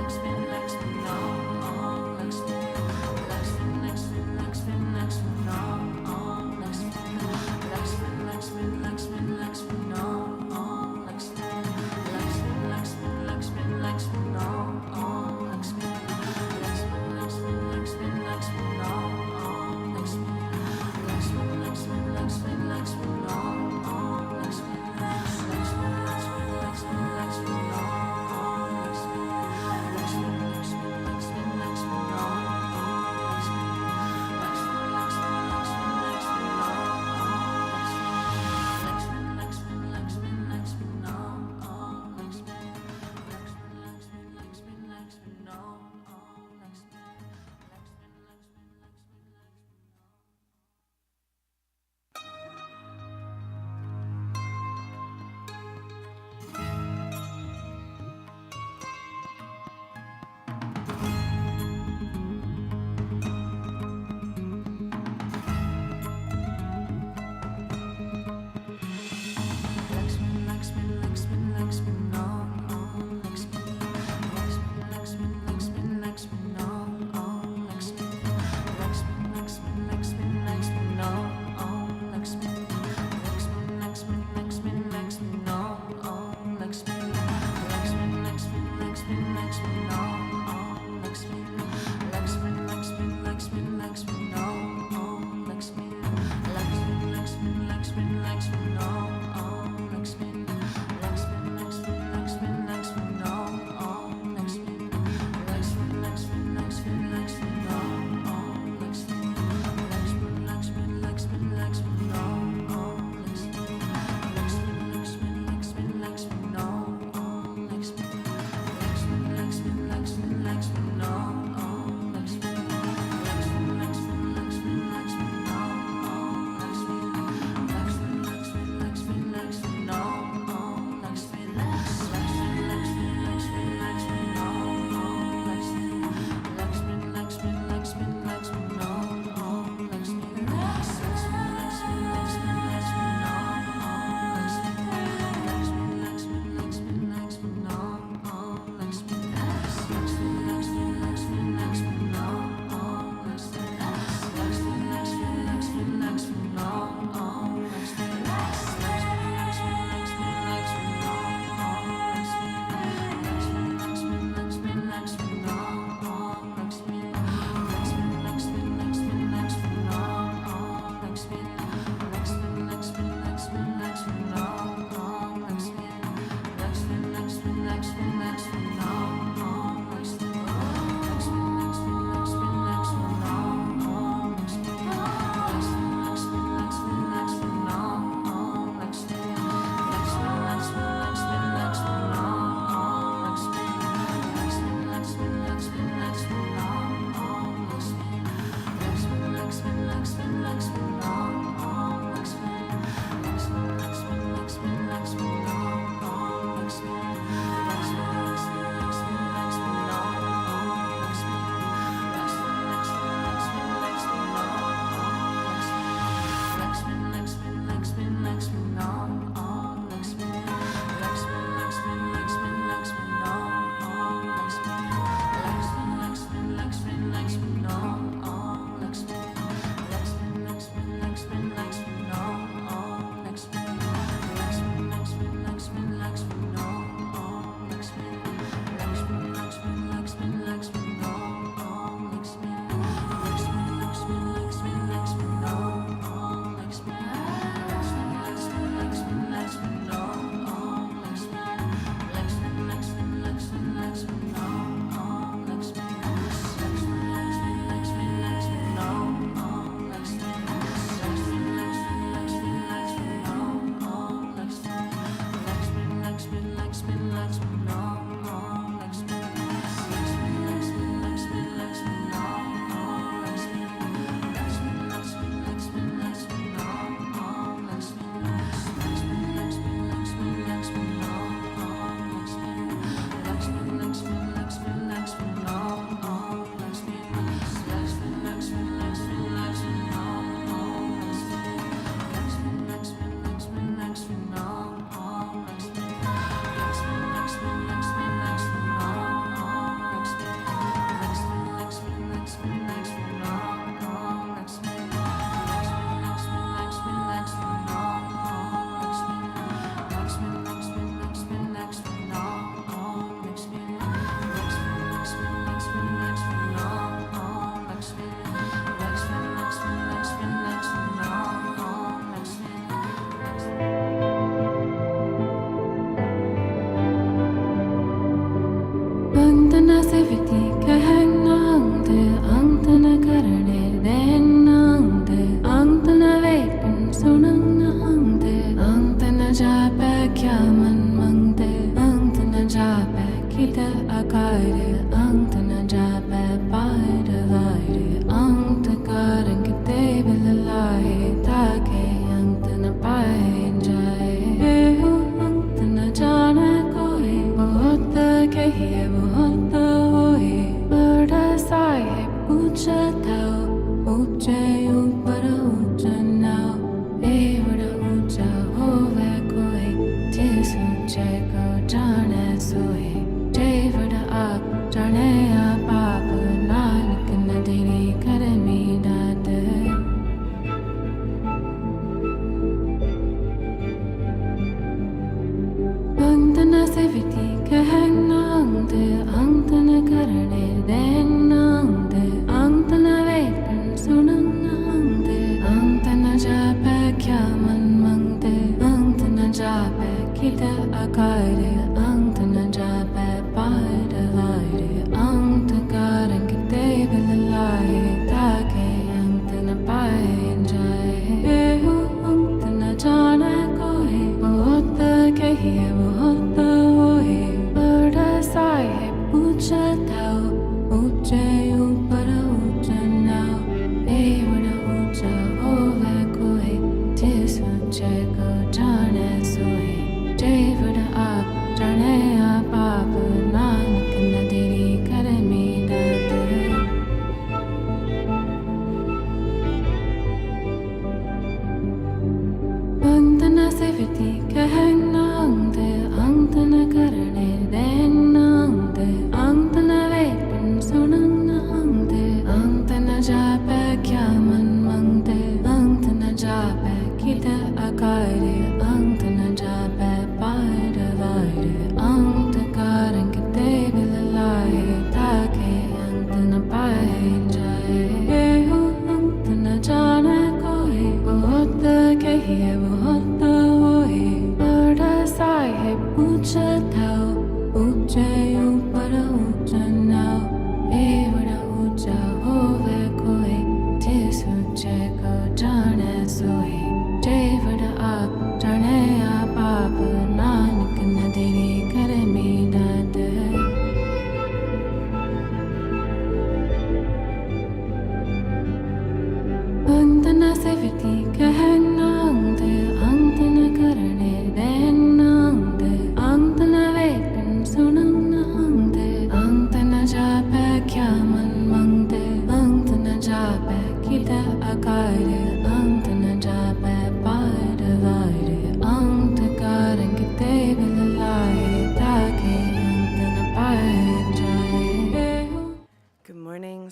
Lakshmi,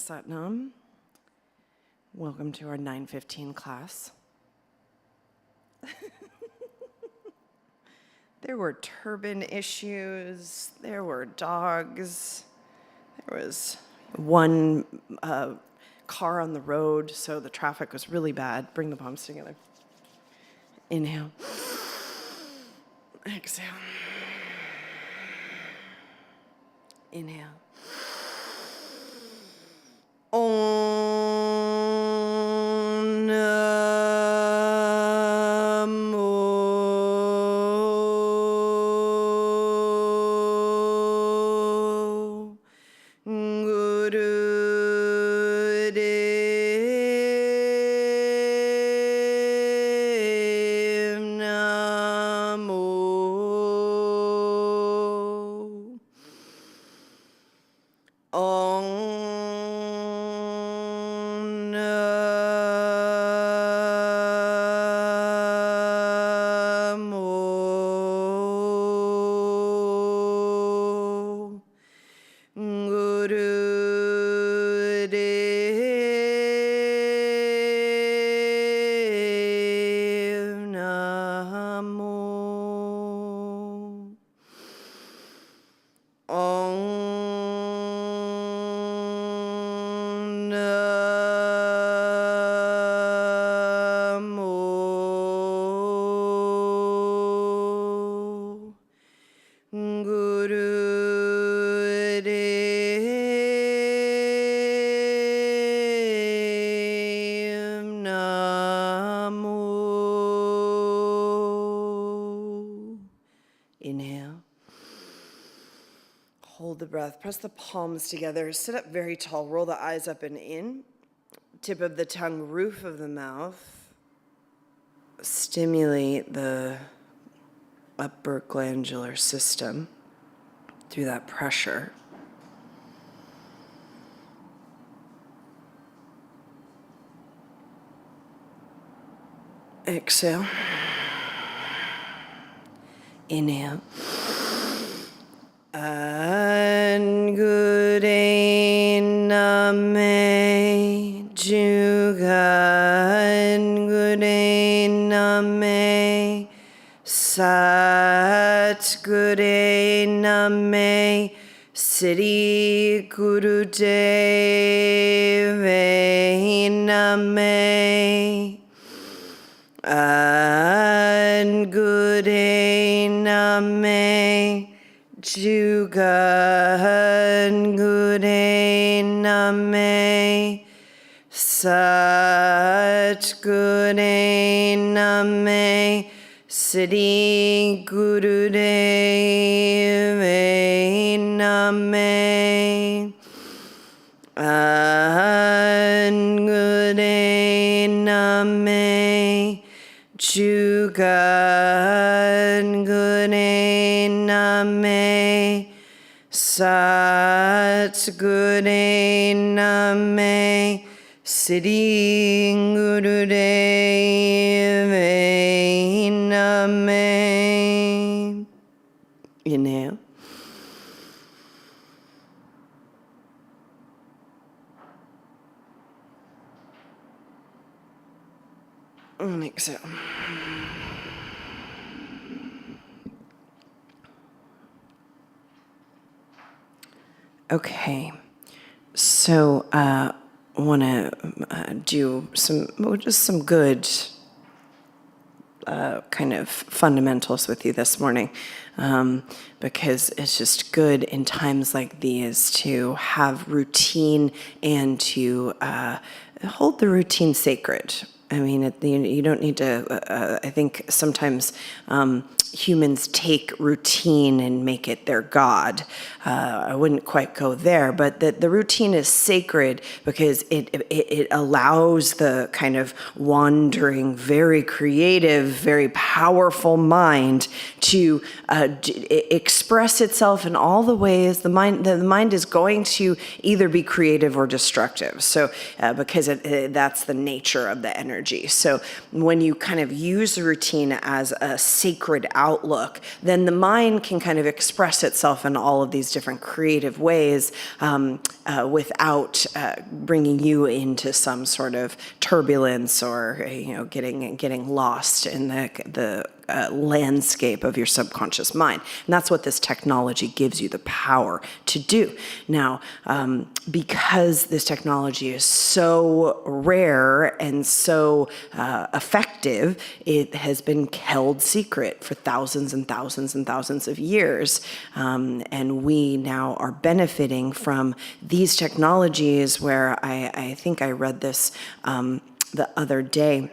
Satnam. Welcome to our 9:15 class. There were turban issues, there were dogs, there was one car on the road, so the traffic was really bad. Bring the palms together. Inhale. Exhale. Inhale. Om Namo Gurudev Namo Inhale. Hold the breath. Press the palms together. Sit up very tall. Roll the eyes up and in. Tip of the tongue, roof of the mouth. Stimulate the upper glandular system through that pressure. Exhale. Inhale. Angure name juga angure name Satgure name Sri Gurudeve name Angure name Juga Angure name Satgure name Sri Gurudeve name Angure name Juga Angure name Satgure name Sri Gurudeve name. Inhale. And exhale. Okay, so I want to do some good kind of fundamentals with you this morning, because it's just good in times like these to have routine and to hold the routine sacred. I mean, you don't need to, I think sometimes humans take routine and make it their God. I wouldn't quite go there, but the routine is sacred because it allows the kind of wandering, very creative, very powerful mind to express itself in all the ways the mind is going to either be creative or destructive. So because that's the nature of the energy. So when you kind of use the routine as a sacred outlook, then the mind can kind of express itself in all of these different creative ways without bringing you into some sort of turbulence or getting lost in the landscape of your subconscious mind. And that's what this technology gives you the power to do. Now, because this technology is so rare and so effective, it has been held secret for thousands and thousands and thousands of years. And we now are benefiting from these technologies where I think I read this the other day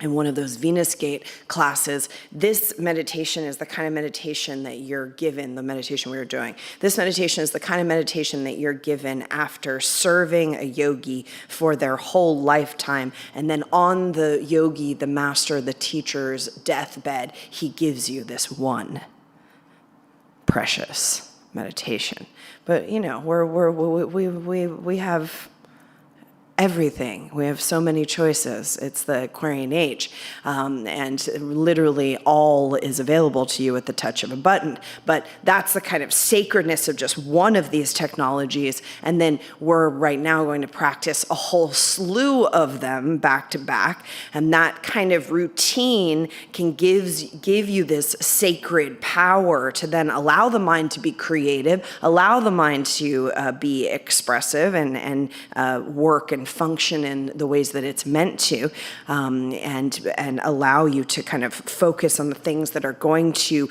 in one of those Venus Gate classes. This meditation is the kind of meditation that you're given, the meditation we were doing. This meditation is the kind of meditation that you're given after serving a yogi for their whole lifetime. And then on the yogi, the master, the teacher's deathbed, he gives you this one precious meditation. But we have everything. We have so many choices. It's the Aquarian age. And literally all is available to you at the touch of a button. But that's the kind of sacredness of just one of these technologies. And then we're right now going to practice a whole slew of them back to back. And that kind of routine can give you this sacred power to then allow the mind to be creative, allow the mind to be expressive and work and function in the ways that it's meant to, and allow you to kind of focus on the things that are going to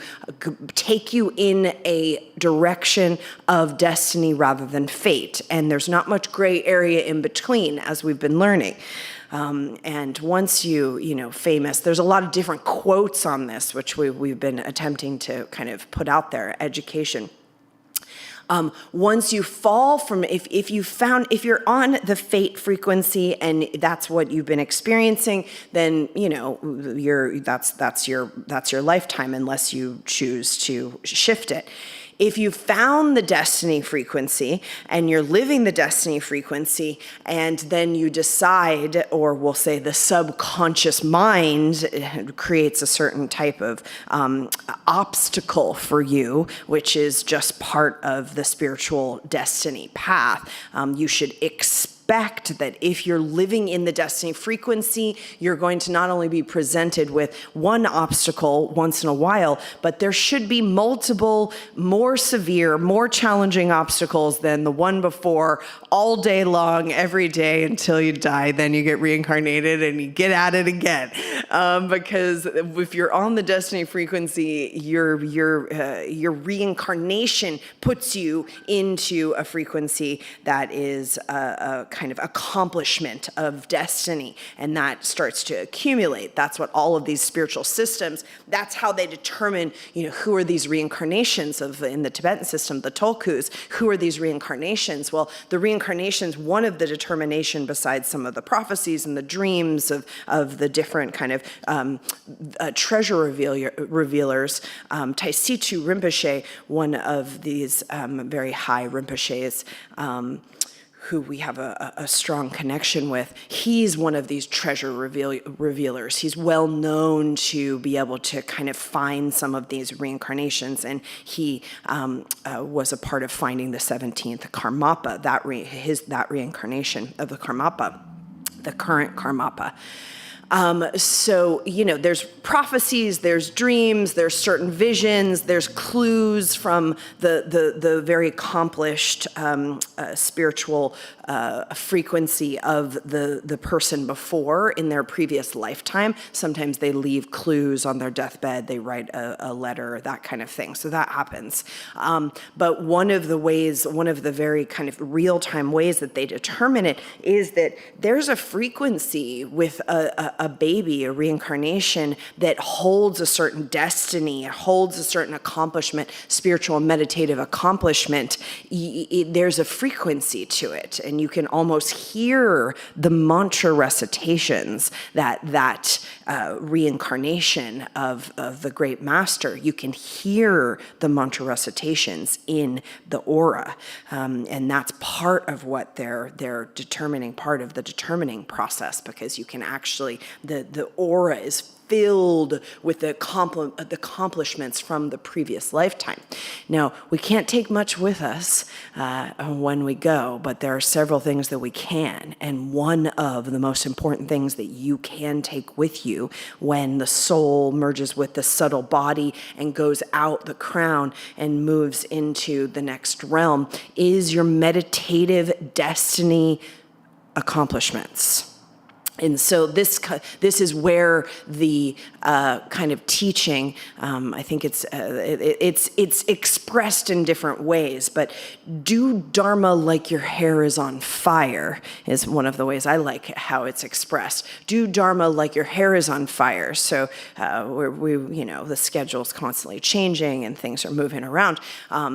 take you in a direction of destiny rather than fate. And there's not much gray area in between, as we've been learning. And once famous, there's a lot of different quotes on this, which we've been attempting to kind of put out there, education. Once you fall from, if you're on the fate frequency and that's what you've been experiencing, then that's your lifetime unless you choose to shift it. If you found the destiny frequency and you're living the destiny frequency, and then you decide, or we'll say the subconscious mind creates a certain type of obstacle for you, which is just part of the spiritual destiny path, you should expect that if you're living in the destiny frequency, you're going to not only be presented with one obstacle once in a while, but there should be multiple, more severe, more challenging obstacles than the one before, all day long, every day until you die. Then you get reincarnated and you get at it again. Because if you're on the destiny frequency, your reincarnation puts you into a frequency that is a kind of accomplishment of destiny, and that starts to accumulate. That's what all of these spiritual systems, that's how they determine, who are these reincarnations in the Tibetan system, the Tulkus, who are these reincarnations? Well, the reincarnations, one of the determination besides some of the prophecies and the dreams of the different kind of treasure revealers, Taisitu Rinpoche, one of these very high Rinpoches, who we have a strong connection with, he's one of these treasure revealers. He's well known to be able to kind of find some of these reincarnations, and he was a part of finding the 17th Karmapa, that reincarnation of the Karmapa, the current Karmapa. So, there's prophecies, there's dreams, there's certain visions, there's clues from the very accomplished spiritual frequency of the person before in their previous lifetime. Sometimes they leave clues on their deathbed, they write a letter, that kind of thing. So that happens. But one of the very kind of real-time ways that they determine it is that there's a frequency with a baby, a reincarnation, that holds a certain destiny, holds a certain accomplishment, spiritual and meditative accomplishment. There's a frequency to it, and you can almost hear the mantra recitations that reincarnation of the great master. You can hear the mantra recitations in the aura, and that's part of what they're determining, part of the determining process, because you can actually, the aura is filled with the accomplishments from the previous lifetime. Now, we can't take much with us when we go, but there are several things that we can. And one of the most important things that you can take with you when the soul merges with the subtle body and goes out the crown and moves into the next realm is your meditative destiny accomplishments. And so this is where the kind of teaching, I think it's expressed in different ways, but do Dharma like your hair is on fire is one of the ways I like how it's expressed. Do Dharma like your hair is on fire. So the schedule's constantly changing and things are moving around.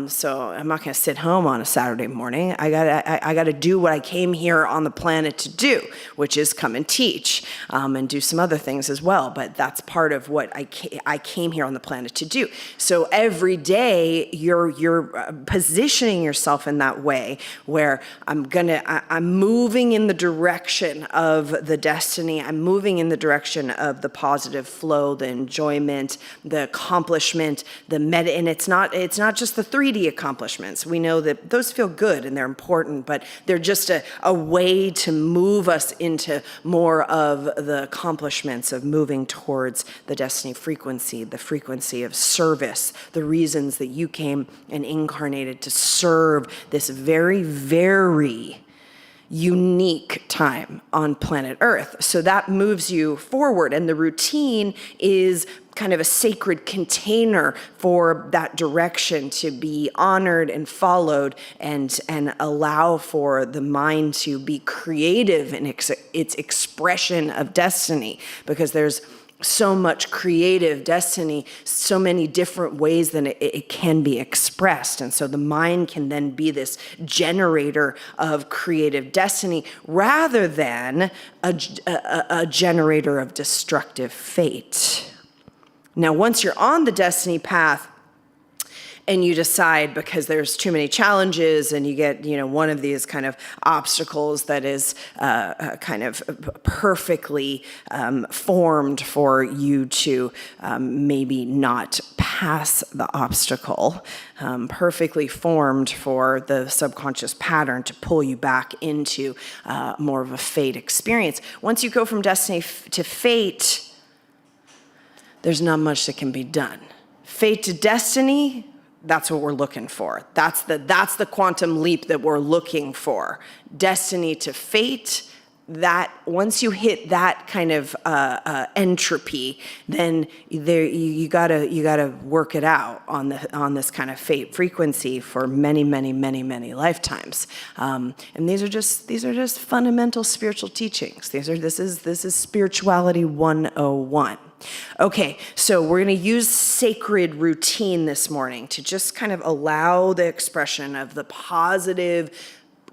So I'm not going to sit home on a Saturday morning. I gotta do what I came here on the planet to do, which is come and teach and do some other things as well. But that's part of what I came here on the planet to do. So every day you're positioning yourself in that way where I'm moving in the direction of the destiny. I'm moving in the direction of the positive flow, the enjoyment, the accomplishment, and it's not just the 3D accomplishments. We know that those feel good and they're important, but they're just a way to move us into more of the accomplishments of moving towards the destiny frequency, the frequency of service, the reasons that you came and incarnated to serve this very, very unique time on planet Earth. So that moves you forward, and the routine is kind of a sacred container for that direction to be honored and followed, and allow for the mind to be creative in its expression of destiny, because there's so much creative destiny, so many different ways that it can be expressed. And so the mind can then be this generator of creative destiny rather than a generator of destructive fate. Now, once you're on the destiny path, and you decide, because there's too many challenges, and you get, one of these kind of obstacles that is kind of perfectly formed for you to maybe not pass the obstacle, perfectly formed for the subconscious pattern to pull you back into more of a fate experience. Once you go from destiny to fate, there's not much that can be done. Fate to destiny, that's what we're looking for. That's the quantum leap that we're looking for. Destiny to fate, that once you hit that kind of entropy, then you gotta work it out on this kind of fate frequency for many lifetimes. And these are just fundamental spiritual teachings. This is spirituality 101. Okay, so we're going to use sacred routine this morning to just kind of allow the expression of the positive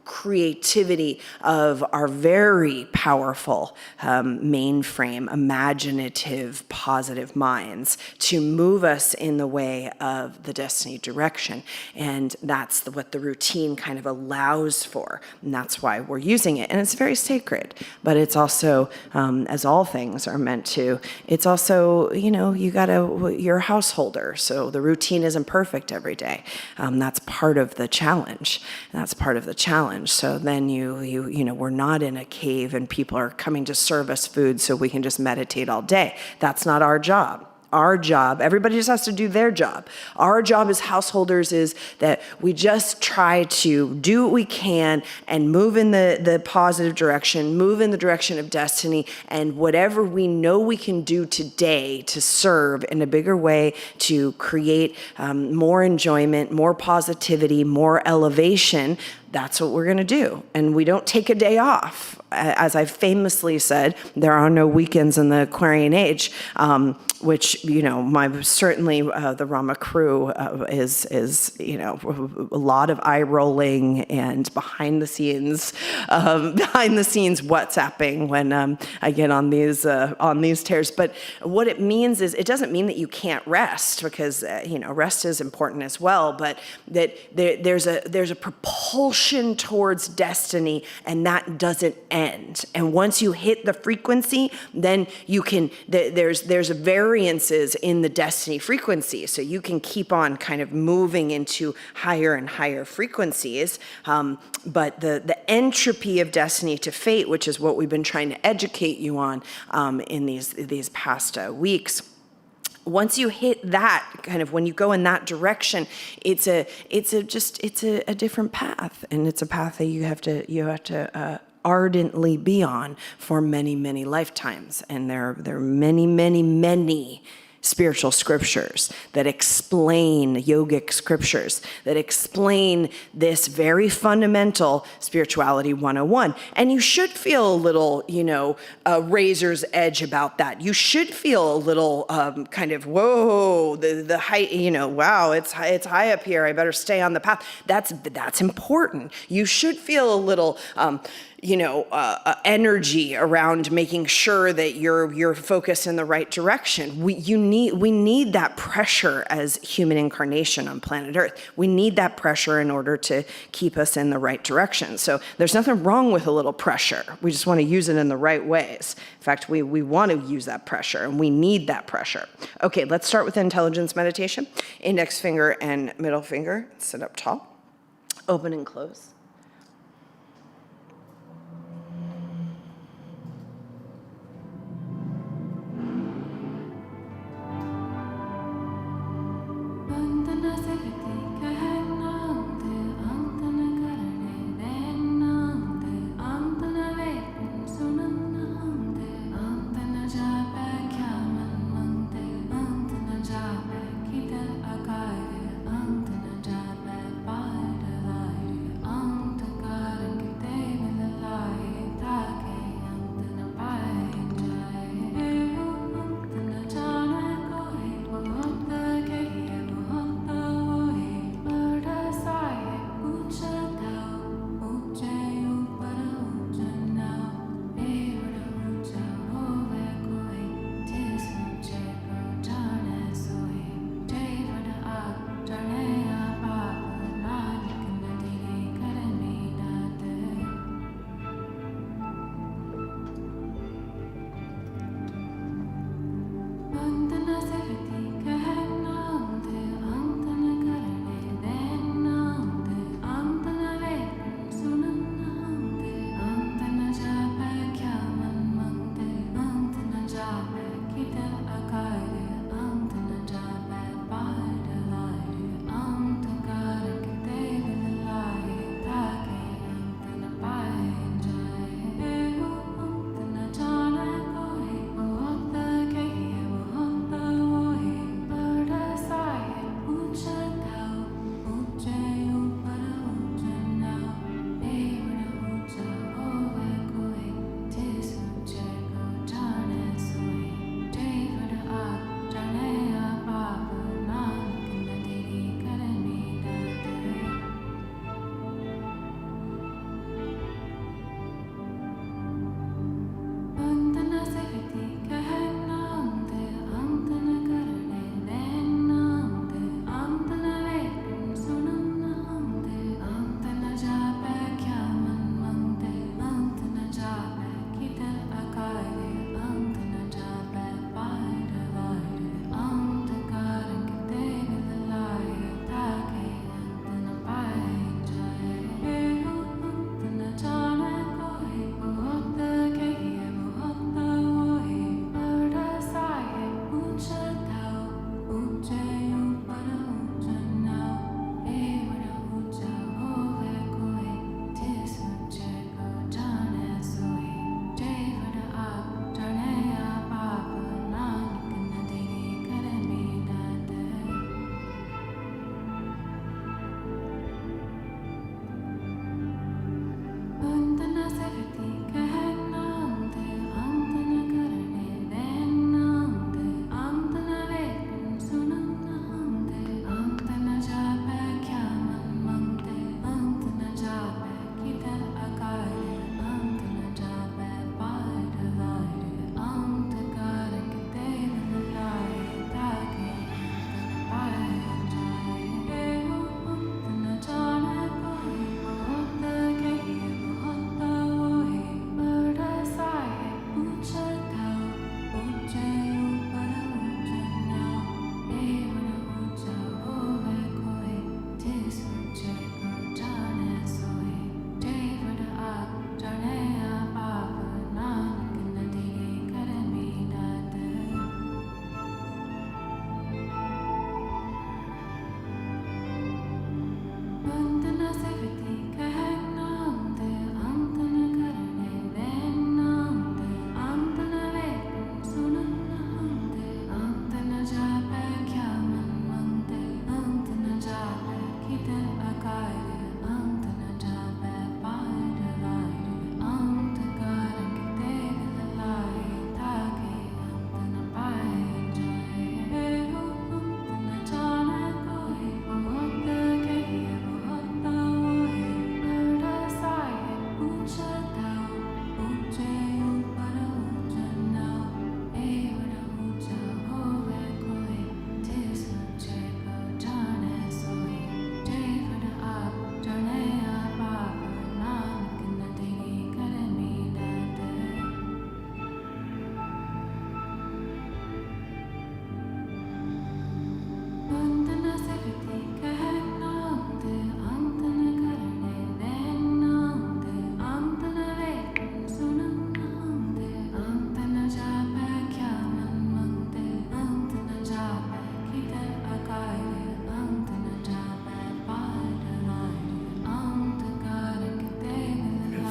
creativity of our very powerful mainframe, imaginative, positive minds to move us in the way of the destiny direction. And that's what the routine kind of allows for. And that's why we're using it. And it's very sacred, but it's also, as all things are meant to, it's also, you're a householder. So the routine isn't perfect every day. That's part of the challenge. So then we're not in a cave and people are coming to serve us food so we can just meditate all day. That's not our job. Our job, everybody just has to do their job. Our job as householders is that we just try to do what we can and move in the positive direction, move in the direction of destiny, and whatever we know we can do today to serve in a bigger way, to create more enjoyment, more positivity, more elevation, that's what we're going to do. And we don't take a day off. As I've famously said, there are no weekends in the Aquarian age, which, certainly the Rama crew is a lot of eye rolling and behind the scenes WhatsApping when I get on these tears. But what it means is, it doesn't mean that you can't rest, because rest is important as well. But that there's a propulsion towards destiny, and that doesn't end. And once you hit the frequency, then you can, there's variances in the destiny frequency, so you can keep on kind of moving into higher and higher frequencies. But the entropy of destiny to fate, which is what we've been trying to educate you on in these past weeks, once you hit that kind of, when you go in that direction, it's a different path, and it's a path that you have to ardently be on for many lifetimes. And there are many spiritual scriptures that explain, yogic scriptures that explain this very fundamental spirituality 101. And you should feel a little, a razor's edge about that. You should feel a little kind of, whoa, the height, wow, it's high up here. I better stay on the path. That's important. You should feel a little, energy around making sure that you're focused in the right direction. We need that pressure as human incarnation on planet Earth. We need that pressure in order to keep us in the right direction. So there's nothing wrong with a little pressure. We just want to use it in the right ways. In fact, we want to use that pressure, and we need that pressure. Okay, let's start with intelligence meditation. Index finger and middle finger, sit up tall, open and close.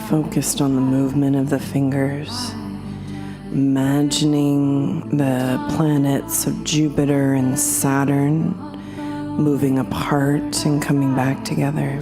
Focused on the movement of the fingers, imagining the planets of Jupiter and Saturn moving apart and coming back together.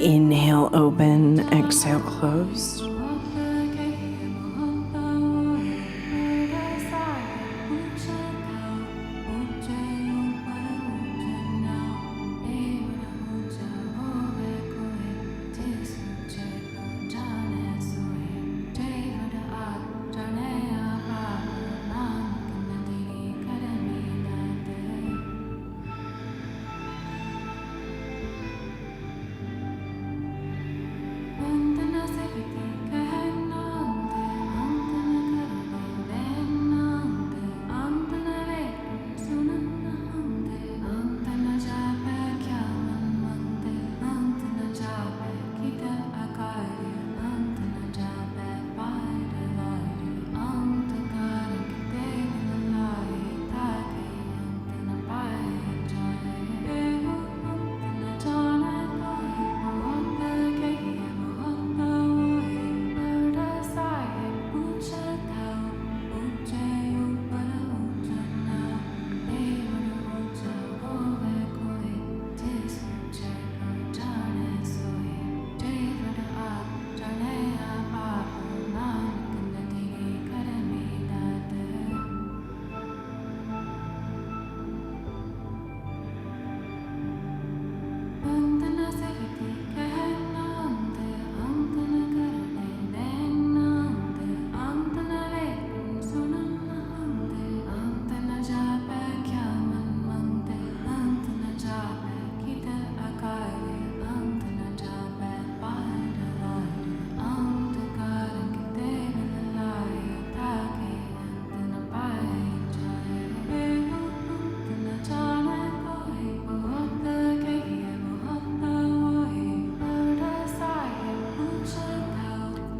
Inhale, open, exhale, close.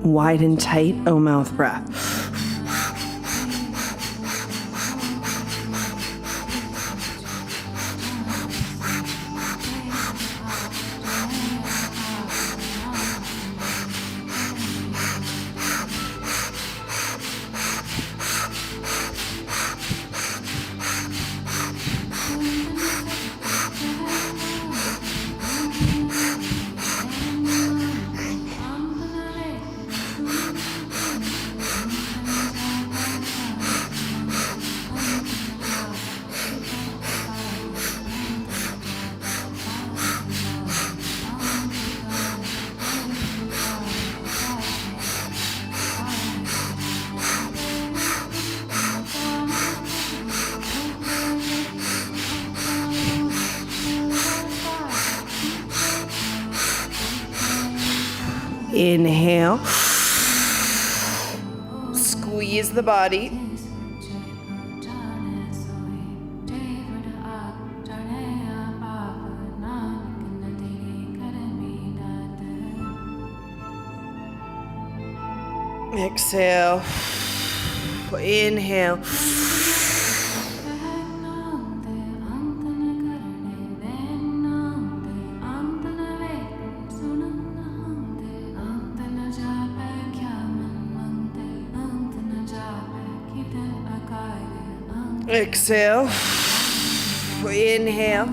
Wide and tight O-mouth breath. Inhale. Squeeze the body. Exhale. Inhale. Exhale. Inhale.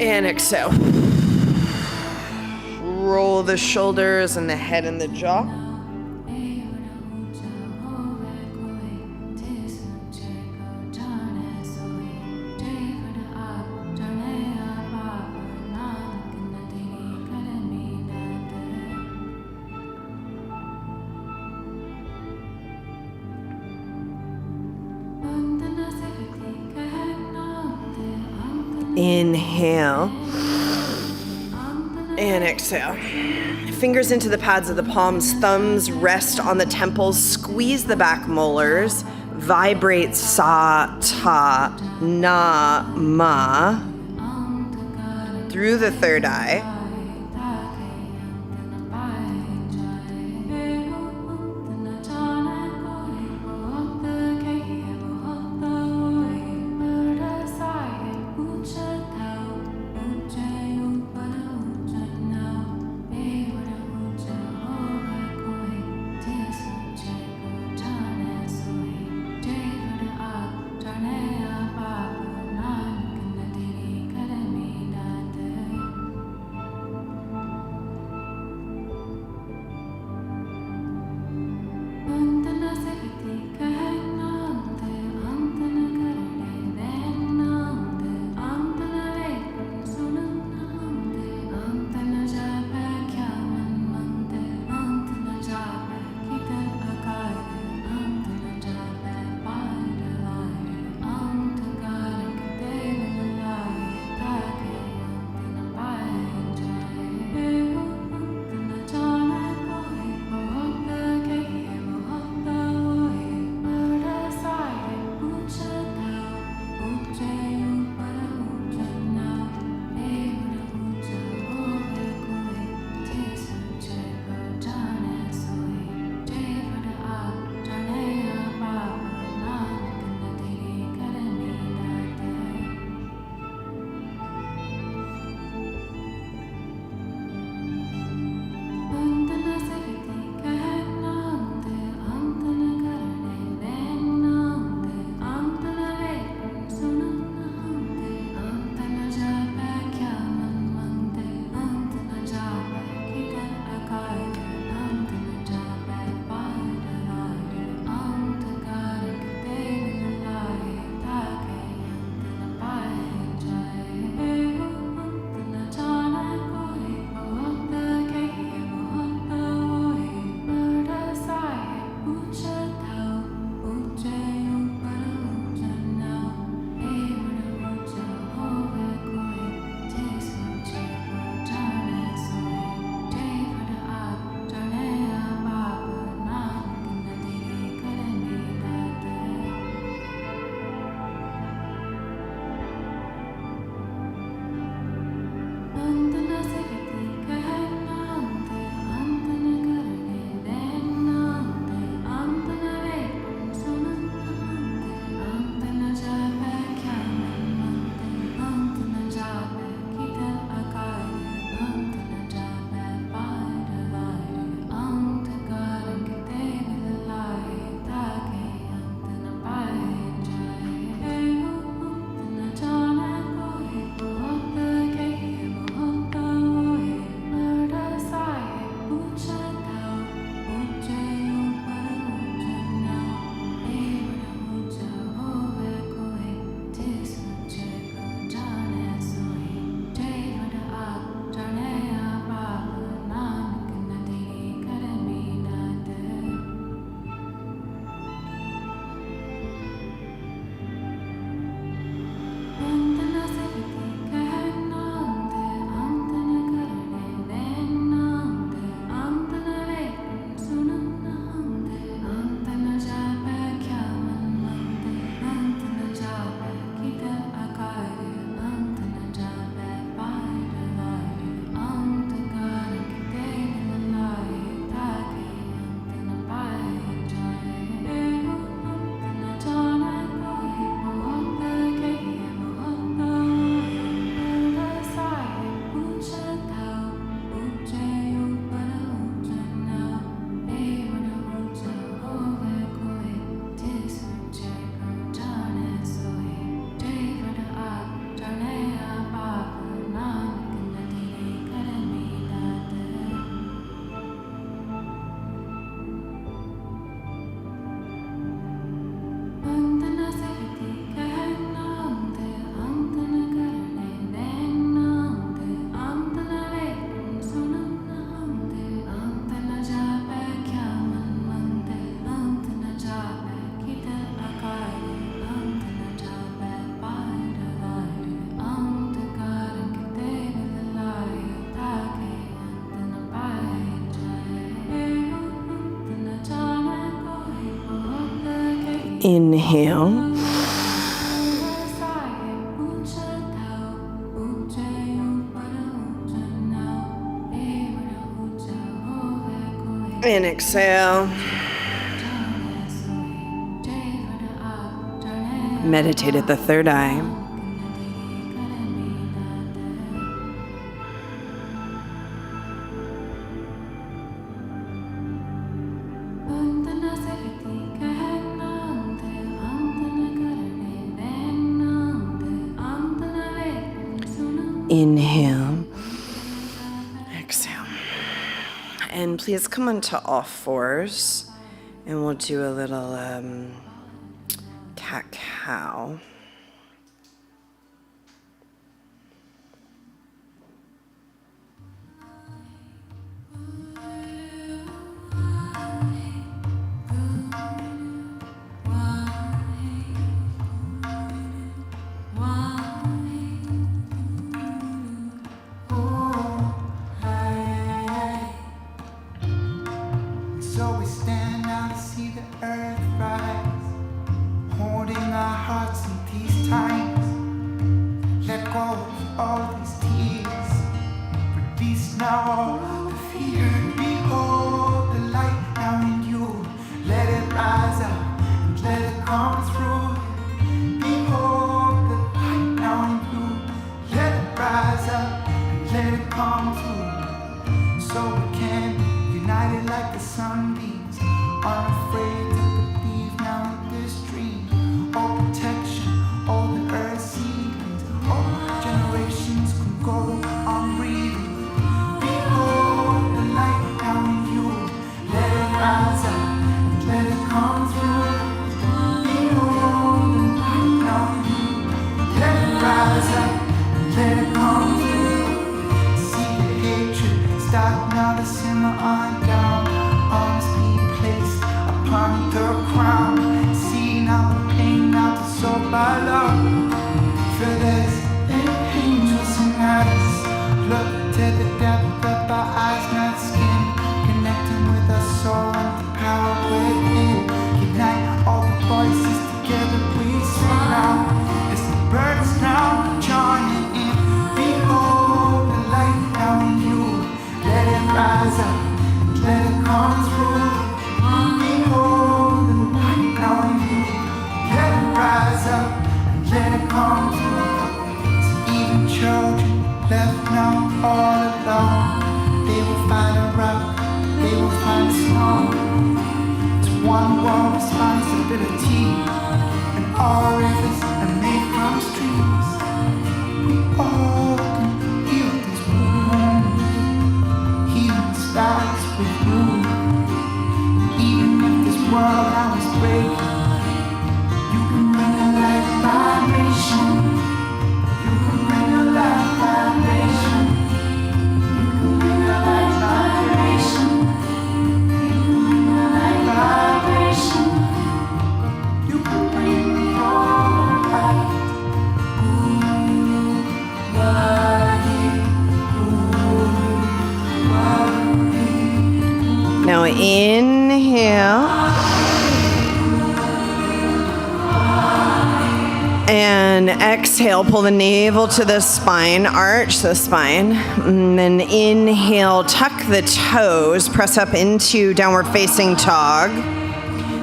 And exhale. Roll the shoulders and the head and the jaw. Inhale and exhale. Fingers into the pads of the palms, thumbs rest on the temples, squeeze the back molars, vibrate sa, ta, na, ma through the third eye. Inhale. And exhale. Meditate at the third eye. Inhale. Exhale. And please come onto all fours, and we'll do a little cat-cow. So we stand now to see the earth rise, holding our hearts in these times. Let go of all these tears, release now all the fear. Behold the light now in you, let it rise up and let it come through. Behold the light now in you, let it rise up and let it come through. So we can united like the sunbeams, unafraid to believe now in this dream. All protection, all the earth seedlings, all generations can go on breathing. Behold the light now in you, let it rise up and let it come through. Behold the light now in you, let it rise up and let it come through. See the hatred start now to simmer on down, arms be placed upon the crown. See now the pain now to soul by love. For there's angels in us. Look to the depth of our eyes, not skin, connecting with our soul and the power within. Unite all the voices together, we sing now. It's the birds now joining in. Behold the light now in you, let it rise up, let it come through. Behold the light now in you, let it rise up and let it come through. So even children left now all alone, they will find a rock, they will find a stone. It's one world responsibility, and all rivers are made from streams. We all can heal this wound. Healing starts with you. Even if this world now is breaking, you can bring a light vibration. You can bring a light vibration. You can bring a light vibration. You can bring a light vibration. You can bring your light. Now inhale. And exhale, pull the navel to the spine, arch the spine. And then inhale, tuck the toes, press up into downward facing dog.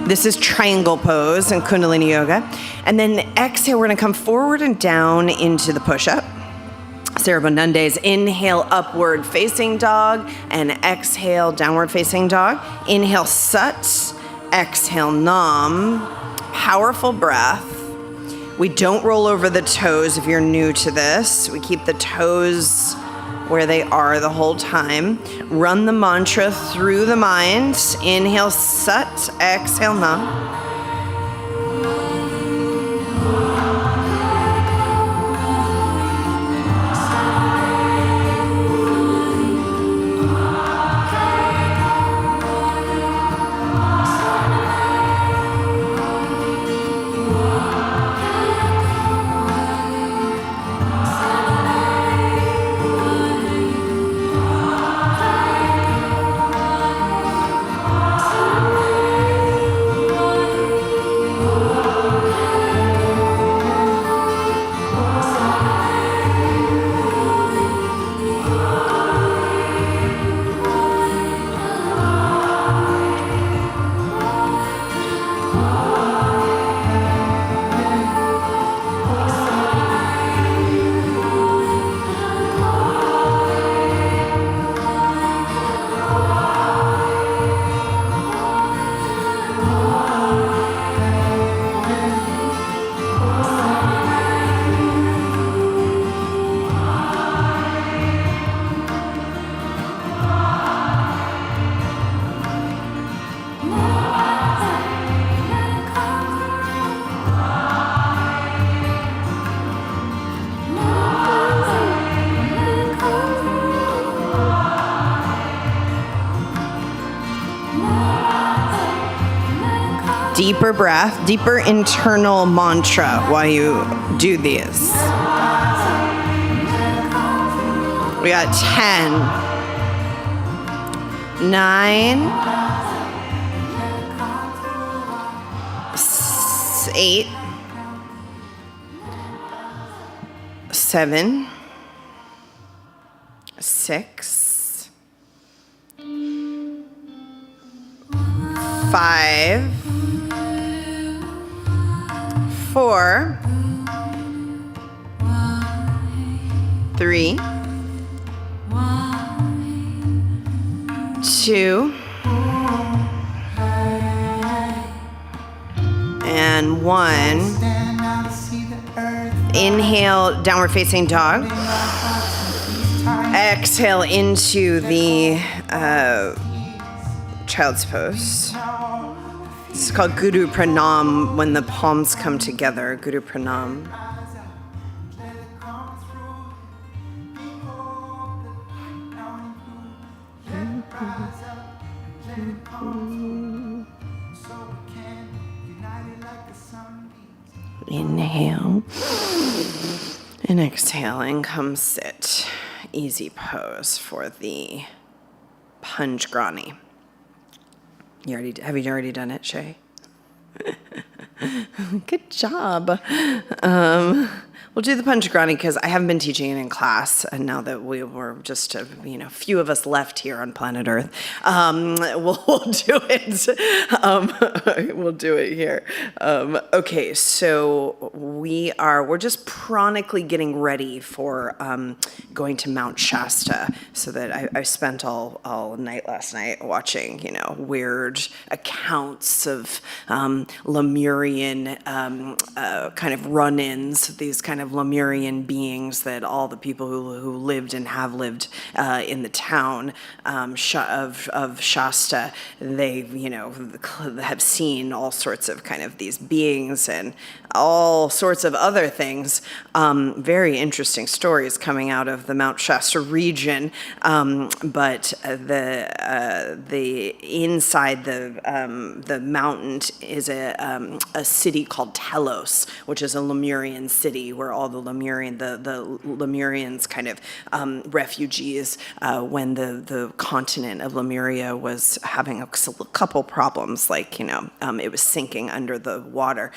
This is triangle pose in Kundalini Yoga. And then exhale, we're gonna come forward and down into the push-up. Sarabandundes. Inhale, upward facing dog, and exhale, downward facing dog. Inhale, Sat. Exhale, Nam. Powerful breath. We don't roll over the toes if you're new to this. We keep the toes where they are the whole time. Run the mantra through the mind. Inhale, Sat. Exhale, Nam. Deeper breath, deeper internal mantra while you do these. We got 10, 9, 8, 7, 6, 5, 4, 3, 2, and 1. Inhale, downward facing dog. Exhale into the child's pose. It's called Guru Pranam when the palms come together. Guru Pranam. Inhale and exhale and come sit. Easy pose for the Panchgrani. Have you already done it, Shay? Good job. We'll do the Panchgrani because I haven't been teaching it in class, and now that we were just a few of us left here on planet Earth, we'll do it. We'll do it here. Okay, so we're just chronically getting ready for going to Mount Shasta. So that I spent all night last night watching weird accounts of Lemurian kind of run-ins, these kind of Lemurian beings that all the people who lived and have lived in the town of Shasta, they have seen all sorts of kind of these beings and all sorts of other things. Very interesting stories coming out of the Mount Shasta region, but the inside the mountain is a city called Telos, which is a Lemurian city where all the Lemurians kind of refugees when the continent of Lemuria was having a couple problems, like it was sinking under the water.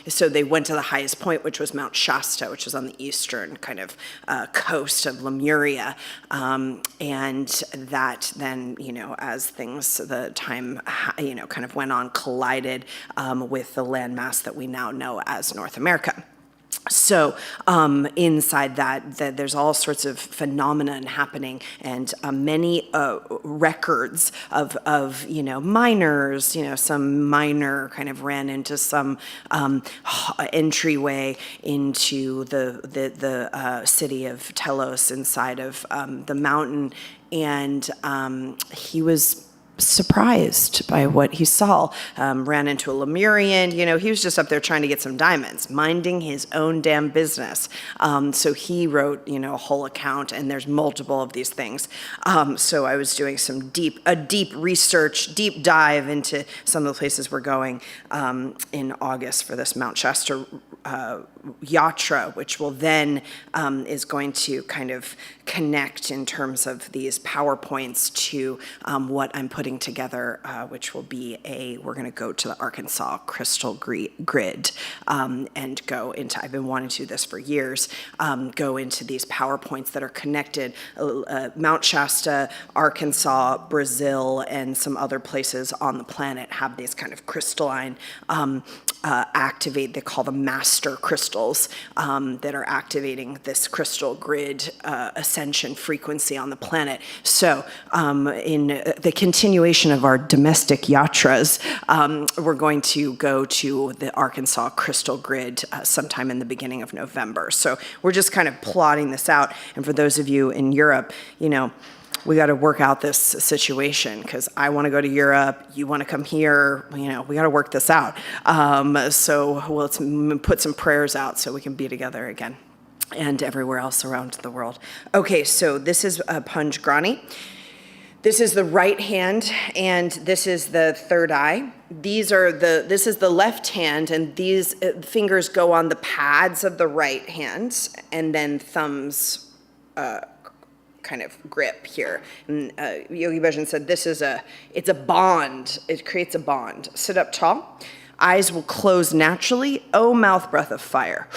So they went to the highest point, which was Mount Shasta, which was on the eastern kind of coast of Lemuria, and that then as the time kind of went on, collided with the landmass that we now know as North America. So inside that, there's all sorts of phenomenon happening, and many records of miners. Some miner kind of ran into some entryway into the city of Telos inside of the mountain, and he was surprised by what he saw. Ran into a Lemurian. He was just up there trying to get some diamonds, minding his own damn business. So he wrote, a whole account, and there's multiple of these things. So I was doing some deep research, deep dive into some of the places we're going in August for this Mount Shasta yatra, which will then is going to kind of connect in terms of these PowerPoints to what I'm putting together, which will be we're going to go to the Arkansas crystal grid and go into, I've been wanting to do this for years, go into these PowerPoints that are connected, Mount Shasta, Arkansas, Brazil, and some other places on the planet have these kind of crystalline they call them master crystals that are activating this crystal grid ascension frequency on the planet. So in the continuation of our domestic yatras, we're going to go to the Arkansas crystal grid sometime in the beginning of November. So we're just kind of plotting this out. And for those of you in Europe, we got to work out this situation, because I want to go to Europe, you want to come here, we got to work this out. So let's put some prayers out so we can be together again, and everywhere else around the world. Okay, so this is a Panchgrani. This is the right hand, and this is the third eye. This is the left hand, and these fingers go on the pads of the right hand, and then thumbs kind of grip here. And Yogi Bhajan said it's a bond. It creates a bond. Sit up tall. Eyes will close naturally. Oh, mouth breath of fire.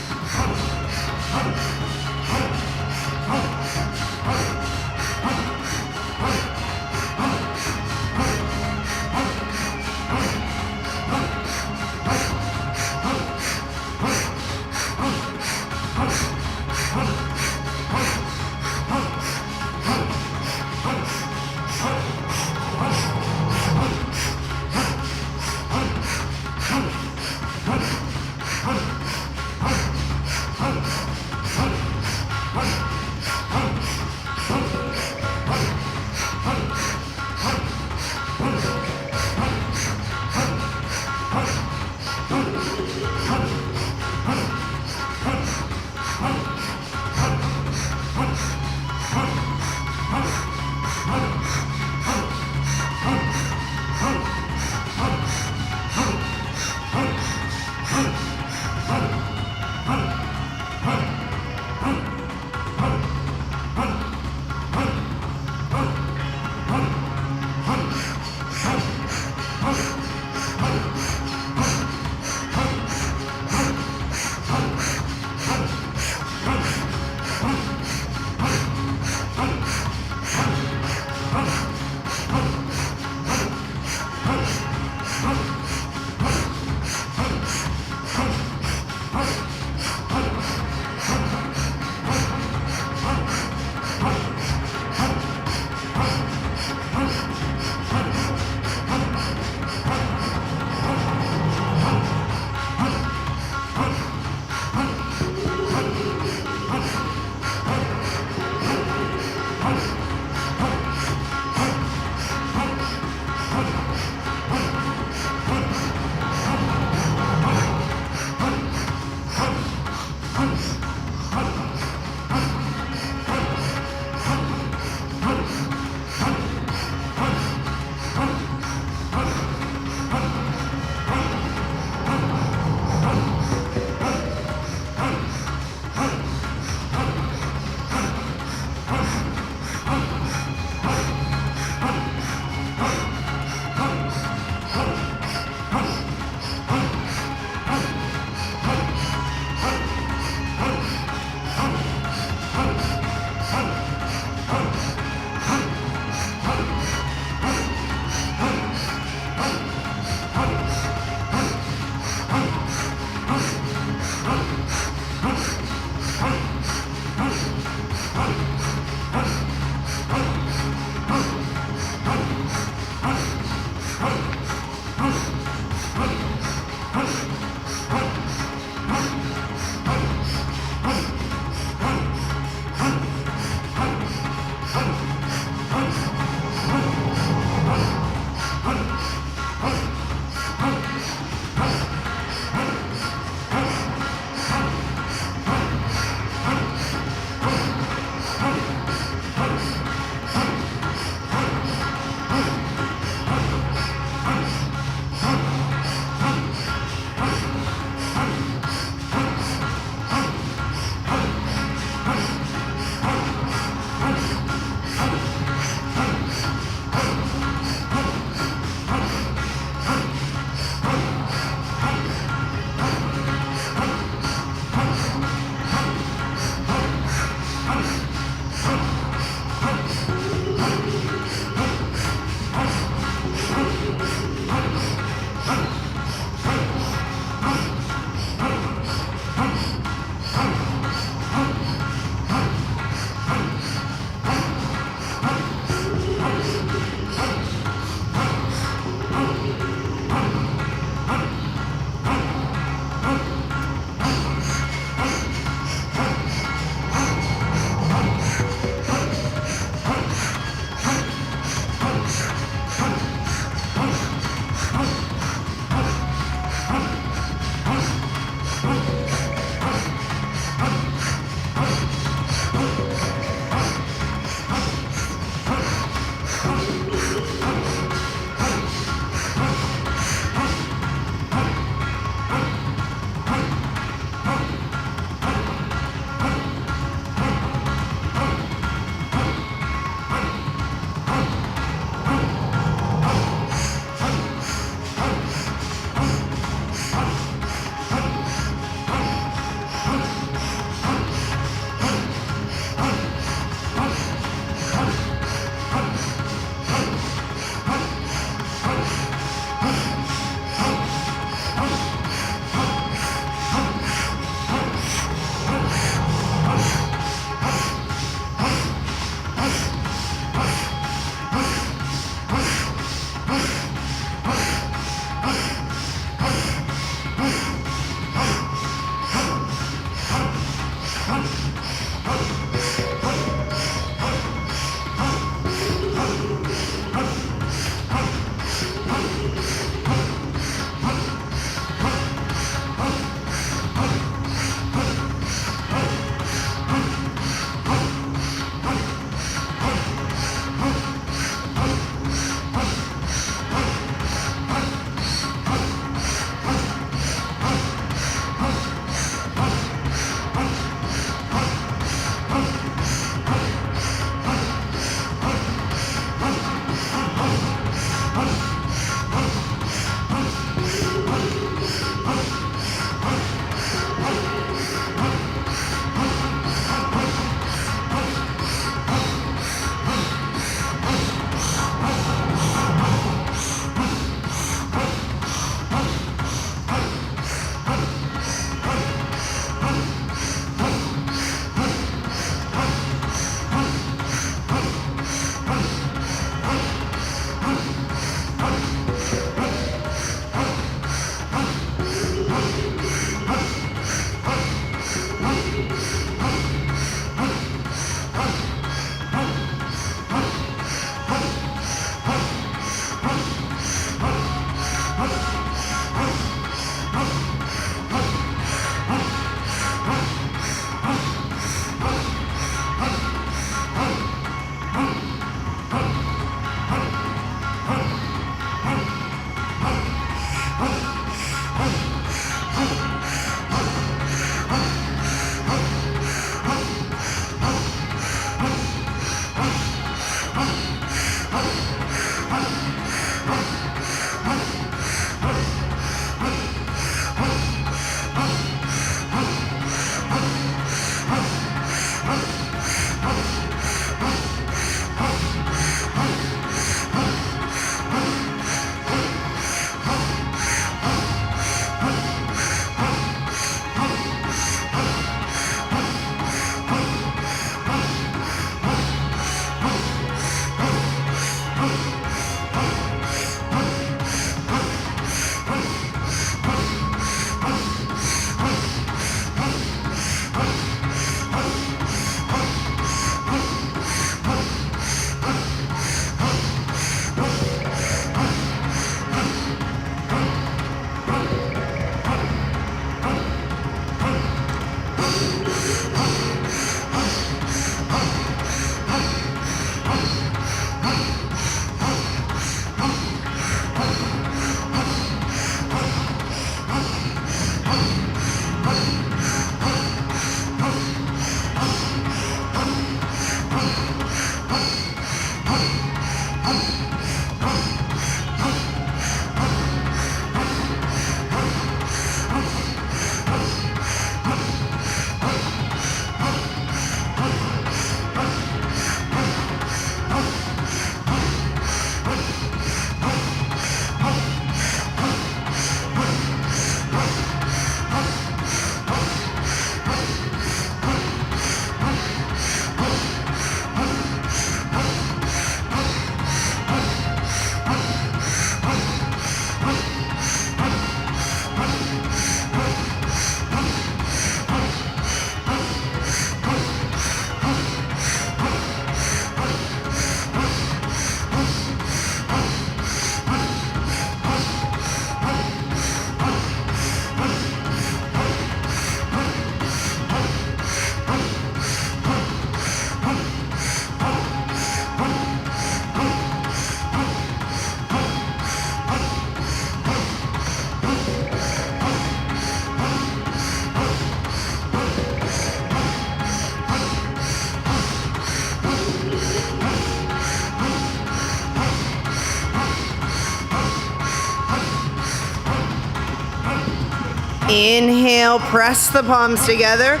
Inhale, press the palms together.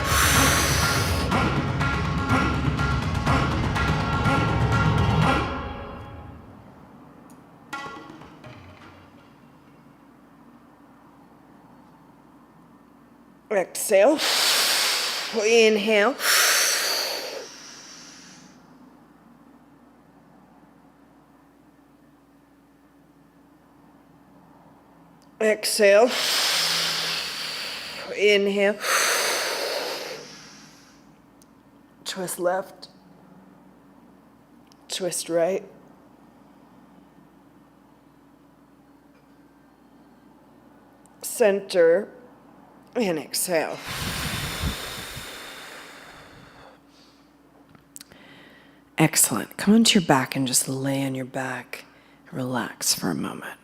Exhale. Inhale. Exhale. Inhale. Twist left. Twist right. Center. And exhale. Excellent. Come onto your back and just lay on your back. Relax for a moment.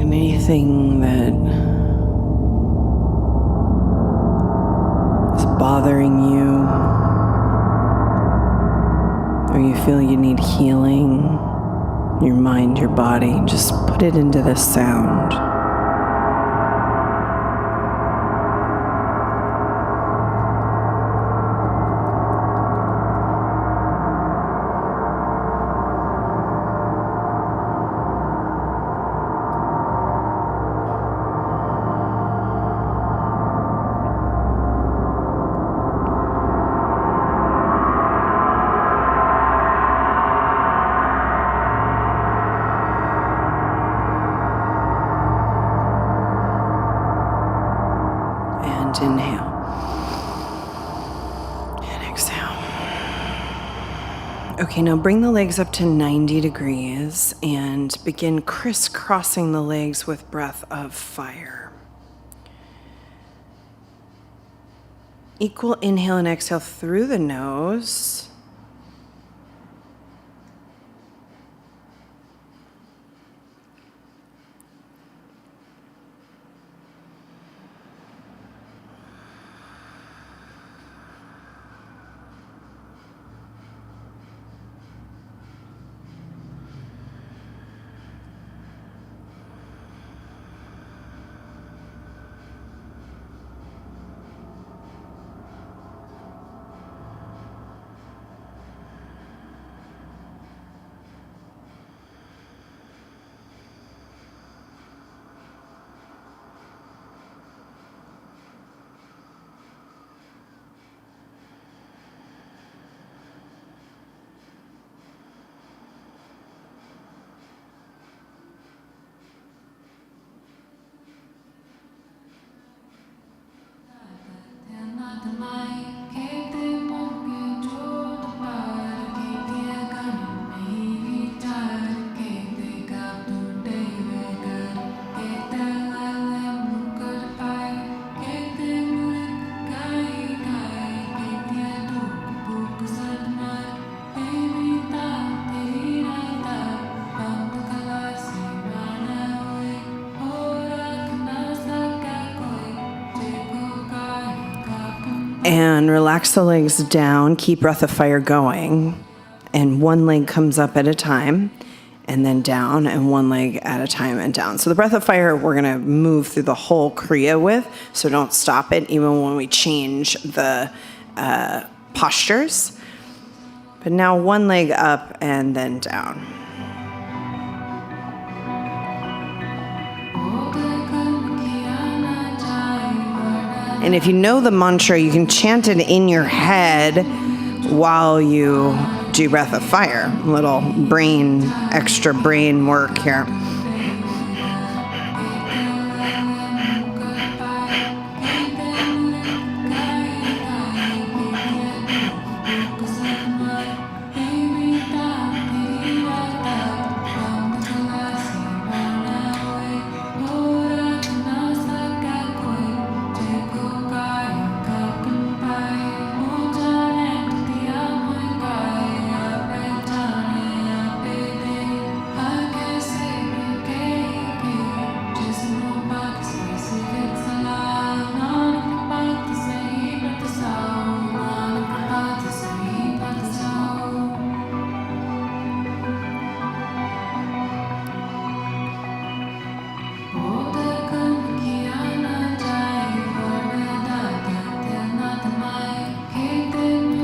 Anything that is bothering you, or you feel you need healing, your mind, your body, just put it into this sound. Inhale and exhale. Okay, now bring the legs up to 90 degrees and begin crisscrossing the legs with breath of fire. Equal inhale and exhale through the nose. And relax the legs down, keep breath of fire going, and one leg comes up at a time, and then down, and one leg at a time and down. So the breath of fire we're gonna move through the whole Kriya with, so don't stop it even when we change the postures. But now one leg up and then down. And if you know the mantra, you can chant it in your head while you do Breath of Fire. A little extra brain work here.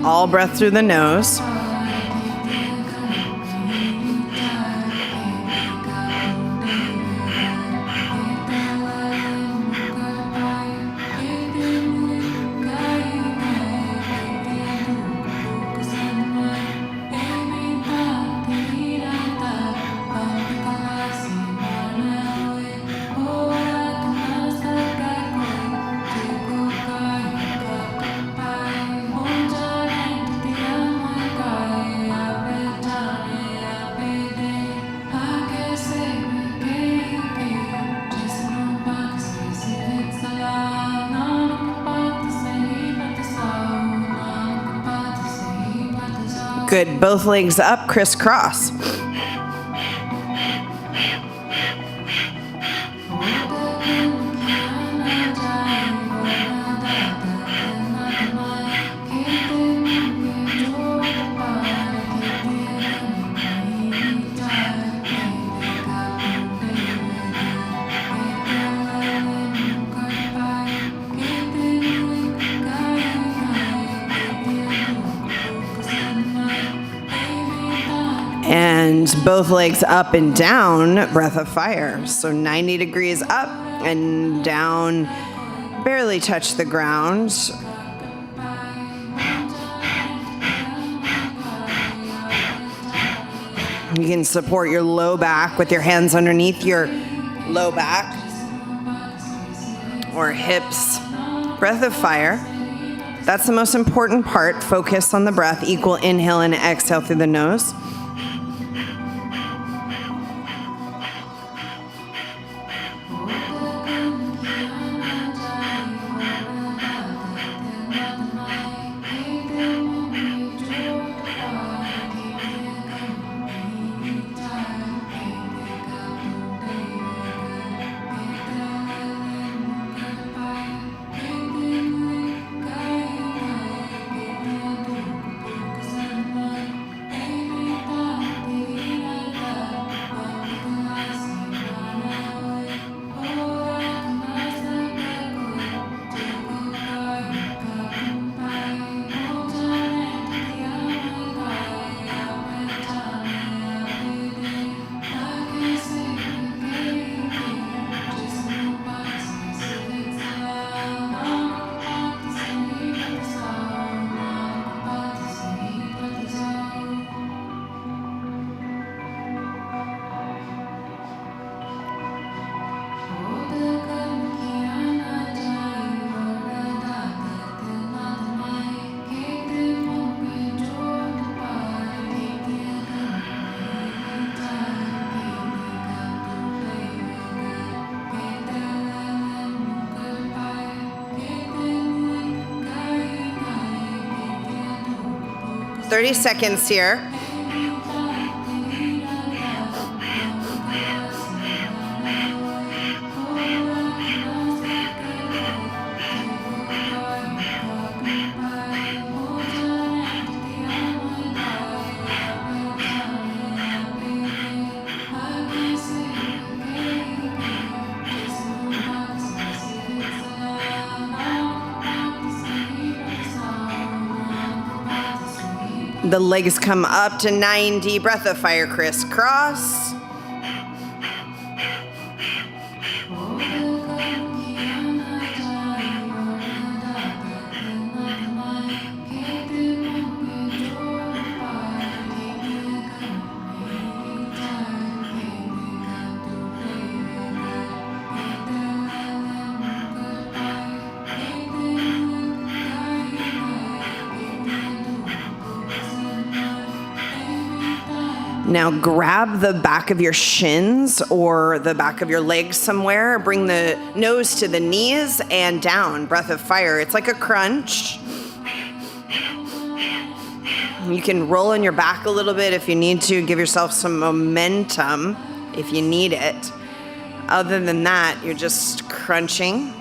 All breath through the nose. Good, both legs up, crisscross. And both legs up and down, Breath of Fire. So 90 degrees up and down, barely touch the ground. You can support your low back with your hands underneath your low back or hips. Breath of Fire. That's the most important part. Focus on the breath. Equal inhale and exhale through the nose. "30 seconds here. The legs come up to 90. Breath of fire, crisscross. Now grab the back of your shins or the back of your legs somewhere. Bring the nose to the knees and down. Breath of fire. It's like a crunch. You can roll on your back a little bit if you need to. Give yourself some momentum if you need it. Other than that, you're just crunching.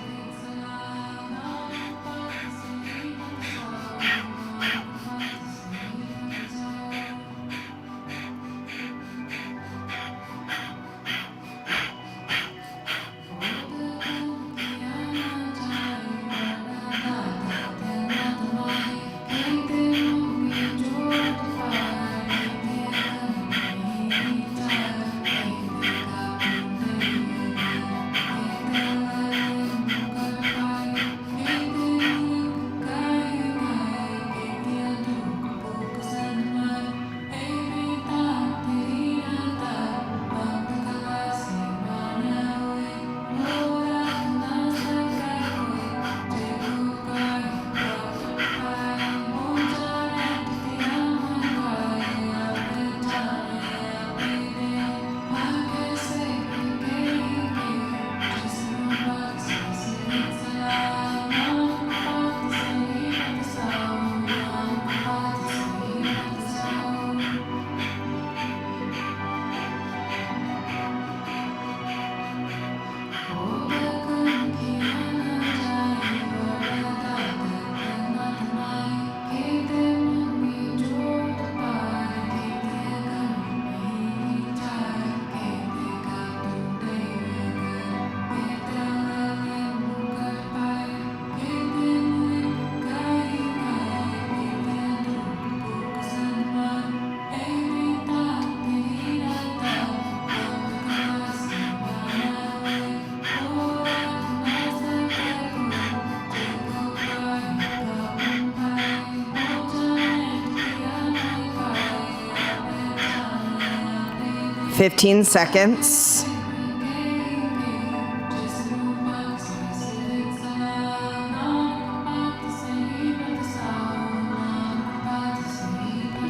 Fifteen seconds.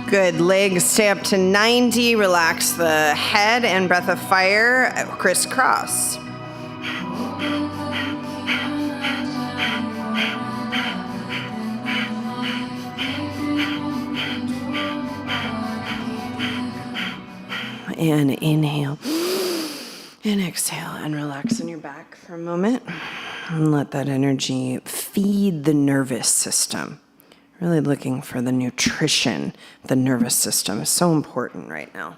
Good. Legs stay up to 90. Relax the head and breath of fire. Crisscross. And inhale and exhale and relax in your back for a moment and let that energy feed the nervous system. Really looking for the nutrition. The nervous system is so important right now.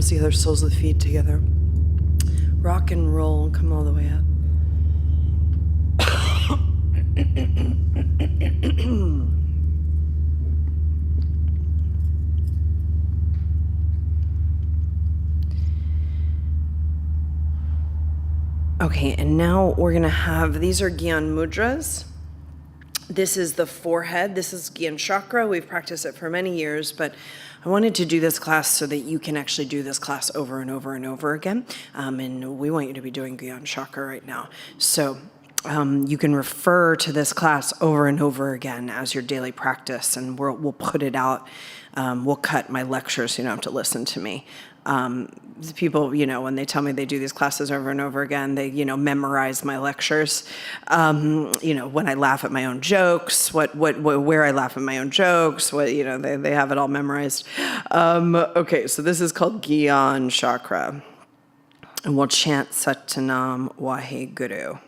palms together, soles of the feet together. Rock and roll and come all the way up. Okay, and now we're gonna have, these are Gyan mudras. This is the forehead. This is Gyan chakra. We've practiced it for many years, but I wanted to do this class so that you can actually do this class over and over and over again. And we want you to be doing Gyan chakra right now. So you can refer to this class over and over again as your daily practice, and we'll put it out. We'll cut my lectures so you don't have to listen to me. People, when they tell me they do these classes over and over again, they, memorize my lectures. When I laugh at my own jokes, where I laugh at my own jokes, they have it all memorized. Okay, so this is called Gyan chakra. And we'll chant Satanam Waheguru.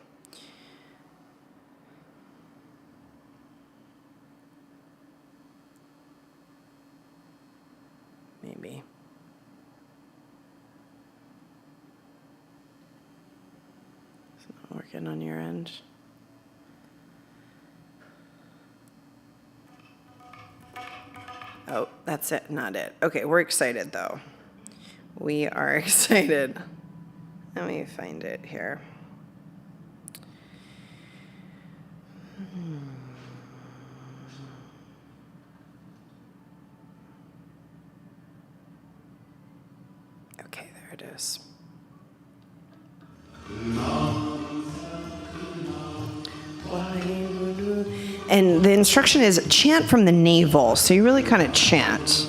Maybe. Working on your end. Oh, that's it, not it. Okay, we're excited though. We are excited. Let me find it here. Okay, there it is. And the instruction is chant from the navel, so you really kind of chant.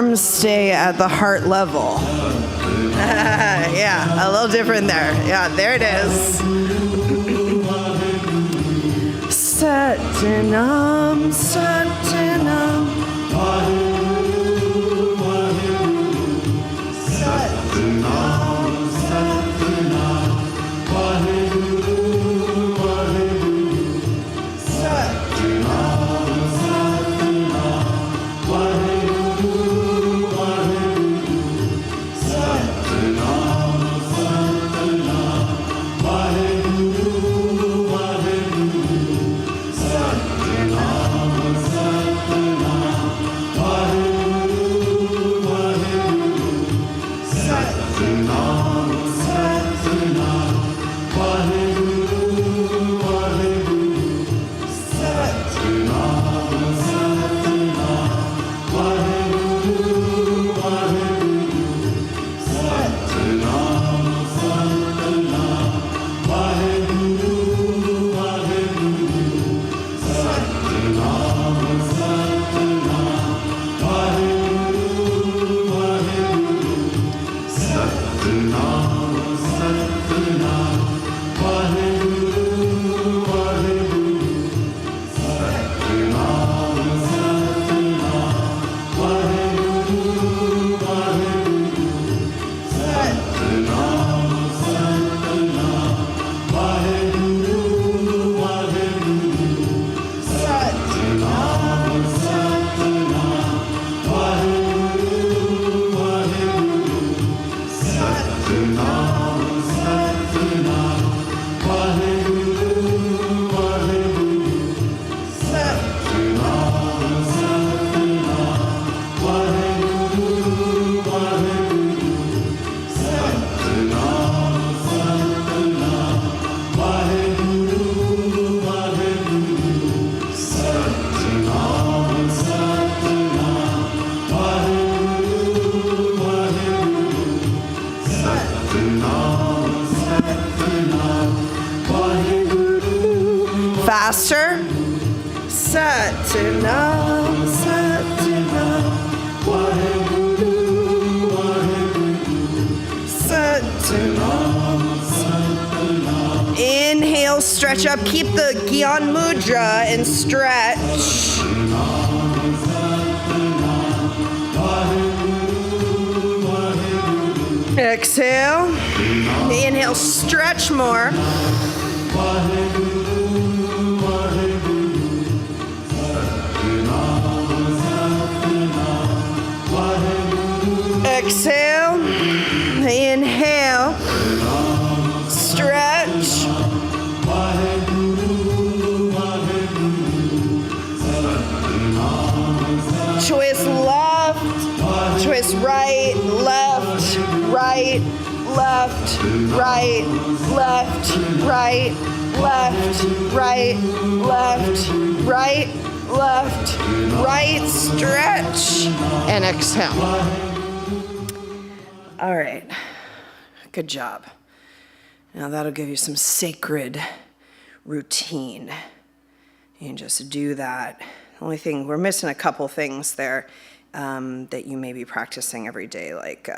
arms stay at the heart level. Yeah, a little different there. Yeah, there it is. Satanam, Satanam. Faster. Satanam, Satanam. Satanam. Inhale, stretch up. Keep the Gyan mudra and stretch. Exhale. Inhale, stretch more. Exhale. Inhale. Stretch. Twist left. Twist right. Left. Right. Left. Right. Left. Right. Left. Right. Left. Right. Left. Right. Stretch. And exhale. All right. Good job. Now that'll give you some sacred routine. You can just do that. The only thing, we're missing a couple things there that you may be practicing every day, like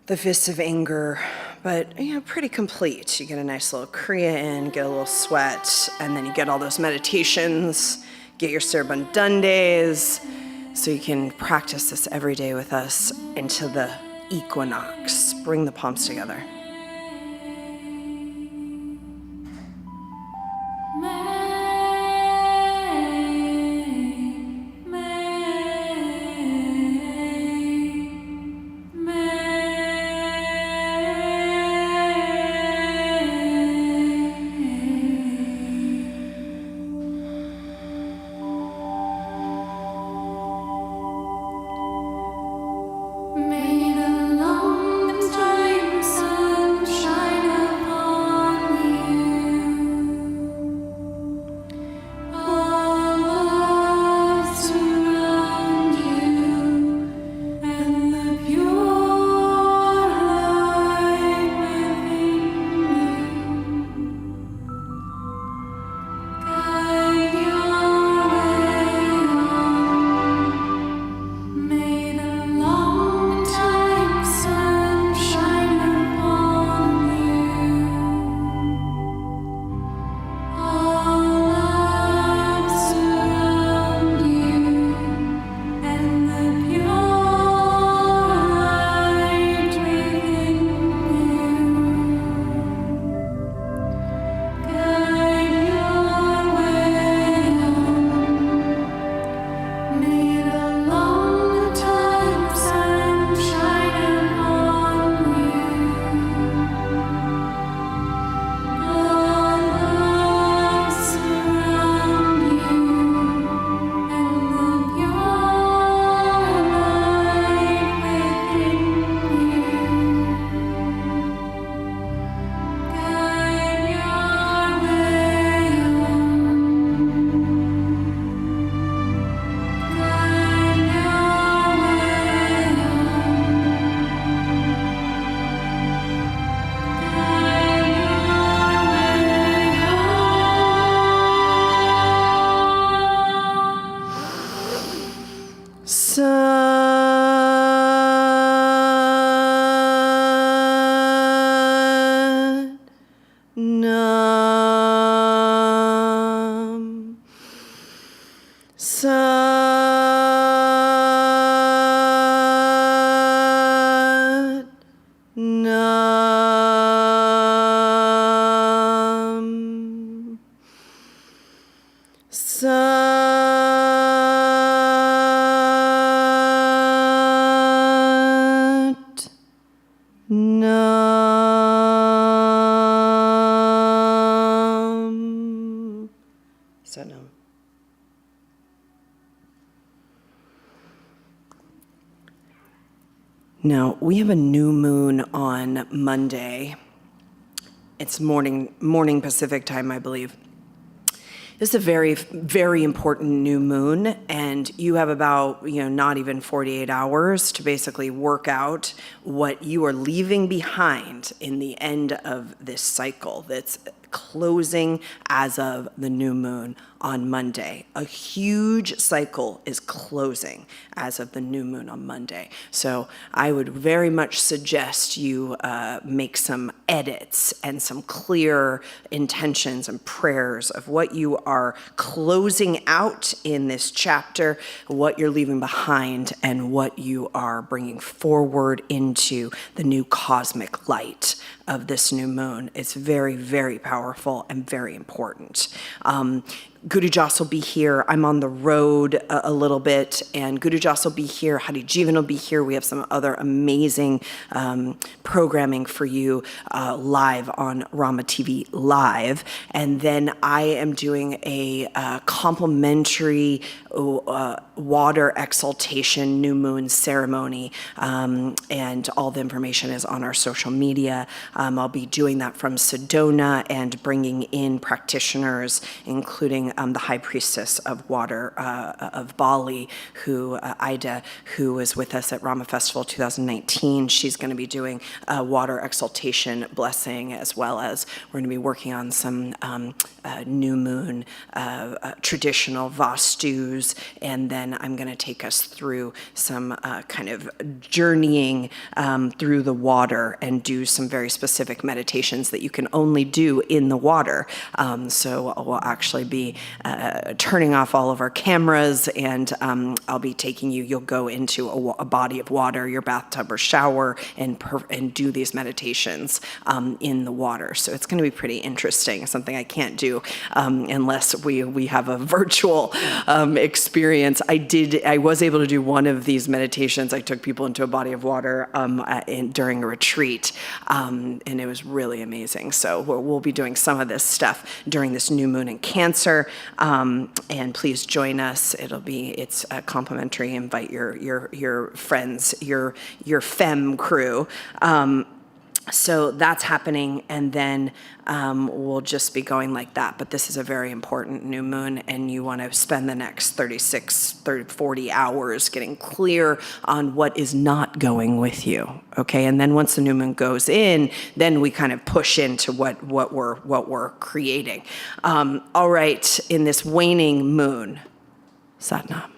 the fists of anger, but pretty complete. You get a nice little Kriya in, get a little sweat, and then you get all those meditations, get your Surabandundes, so you can practice this every day with us into the equinox. Bring the palms together. Made a long time. Sat Nam. Sat Nam. Sat Nam. Now, we have a new moon on Monday. It's morning Pacific time, I believe. This is a very, very important new moon, and you have about, not even 48 hours to basically work out what you are leaving behind in the end of this cycle that's closing as of the new moon on Monday. A huge cycle is closing as of the new moon on Monday. So I would very much suggest you make some edits and some clear intentions and prayers of what you are closing out in this chapter, what you're leaving behind, and what you are bringing forward into the new cosmic light of this new moon. It's very, very powerful and very important. Guru Joss will be here. I'm on the road a little bit, and Guru Joss will be here. Hari Jivan will be here. We have some other amazing programming for you live on Rama TV Live. And then I am doing a complimentary water exaltation new moon ceremony, and all the information is on our social media. I'll be doing that from Sedona and bringing in practitioners, including the High Priestess of Water of Bali, Ida, who was with us at Rama Festival 2019. She's going to be doing a water exaltation blessing, as well as we're going to be working on some new moon traditional vastus, and then I'm going to take us through some kind of journeying through the water and do some very specific meditations that you can only do in the water. So we'll actually be turning off all of our cameras, and I'll be taking you, you'll go into a body of water, your bathtub or shower, and do these meditations in the water. So it's going to be pretty interesting, something I can't do unless we have a virtual experience. I was able to do one of these meditations. I took people into a body of water during a retreat, and it was really amazing. So we'll be doing some of this stuff during this new moon in Cancer, and please join us. It's complimentary. Invite your friends, your femme crew. So that's happening, and then we'll just be going like that. But this is a very important new moon, and you want to spend the next 40 hours getting clear on what is not going with you, okay? And then once the new moon goes in, then we kind of push into what we're creating. All right, in this waning moon, Satnam.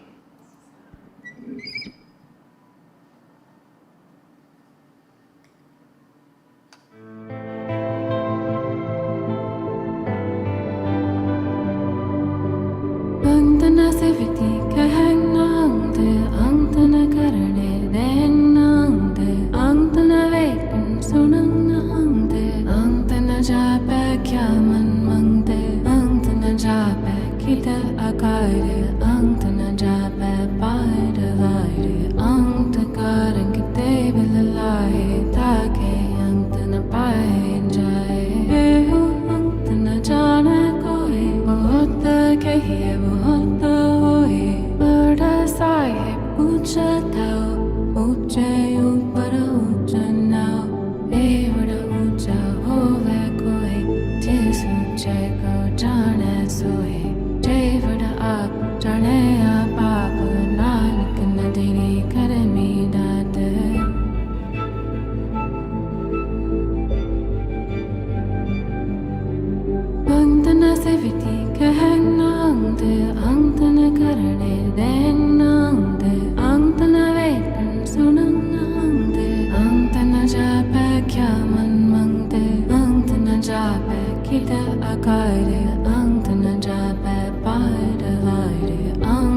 Kita akare ang tanaja pe pai de lai de ang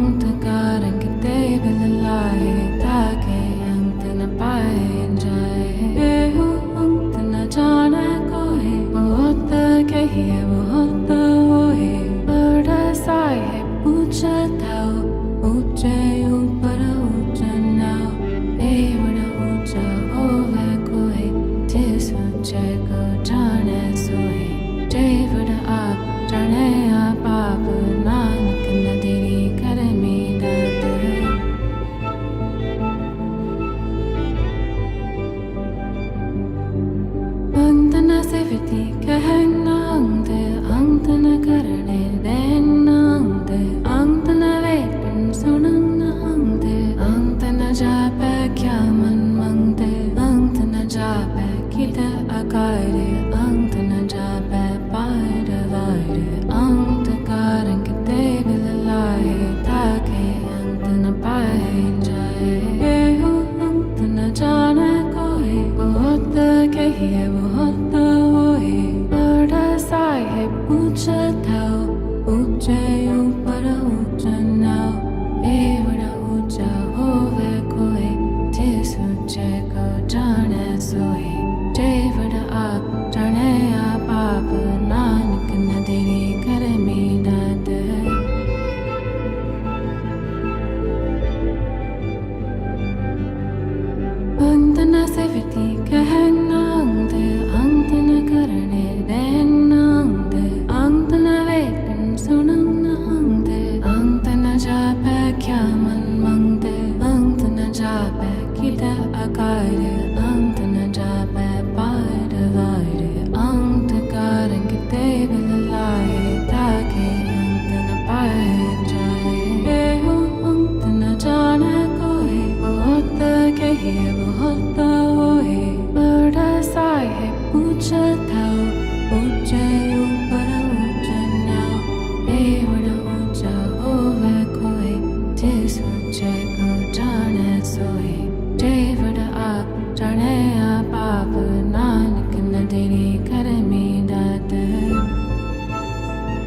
Ujjayi